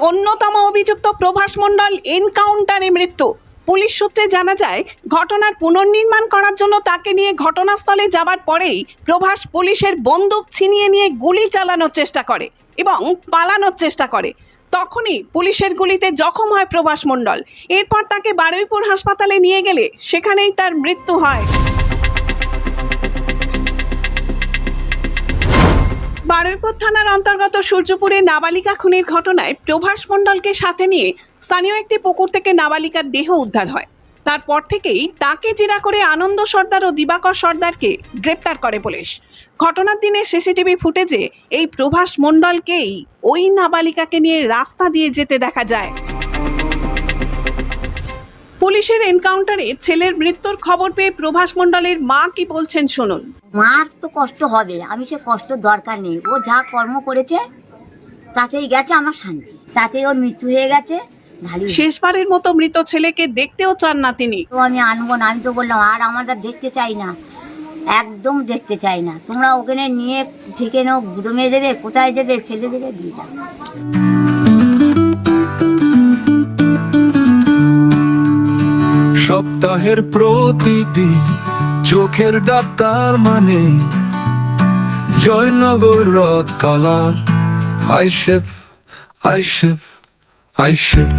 অন্যতম অভিযুক্ত প্রভাস মণ্ডল এনকাউন্টারে মৃত্যু। পুলিশ সূত্রে জানা যায়, ঘটনার পুনর্নির্মাণ করার জন্য তাকে নিয়ে ঘটনাস্থলে যাবার পরেই প্রভাস পুলিশের বন্দুক ছিনিয়ে নিয়ে গুলি চালানোর চেষ্টা করে এবং পালানোর চেষ্টা করে। তখনই পুলিশের গুলিতে জখম হয় প্রভাস মণ্ডল। এরপর তাকে বারুইপুর হাসপাতালে নিয়ে গেলে সেখানেই তার মৃত্যু হয়। বারুইপুর থানার অন্তর্গত সূর্যপুরে নাবালিকা খুনের ঘটনায় প্রভাস মণ্ডলকে সাথে নিয়ে স্থানীয় একটি পুকুর থেকে নাবালিকার দেহ উদ্ধার হয়। তারপর থেকেই তাকে জেরা করে আনন্দ সর্দার ও দিবাকর সর্দারকে গ্রেপ্তার করে পুলিশ। ঘটনার দিনে সিসিটিভি ফুটেজে এই প্রভাস মণ্ডলকেই ওই নাবালিকাকে নিয়ে রাস্তা দিয়ে যেতে দেখা যায়। পুলিশের এনকাউন্টারে ছেলের মৃত্যুর খবর পেয়ে প্রভাস মণ্ডলের মা কি বলছেন শুনুন। মার তো কষ্ট হবে, আমি সে কষ্ট দরকার নেই। ও যা কর্ম করেছে তাতেই গেছে আমার শান্তি, তাতেই ওর মৃত্যু হয়ে গেছে। ভালো, শেষবারের মতো মৃত ছেলেকে দেখতেও চান না তিনি। তো আমি আনবো না, আমি তো বললাম আর আমরা দেখতে চাই না, একদম দেখতে চাই না। তোমরা ওখানে নিয়ে ঠিকে নাও, গুদমে দেবে, কোথায় দেবে, ফেলে দেবে, দিয়ে দাও। সপ্তাহের প্রতিদিন চোখের ডাক্তার মানে জয়নগর রথ কালার আইশেফ আইশেফ আইশেফ।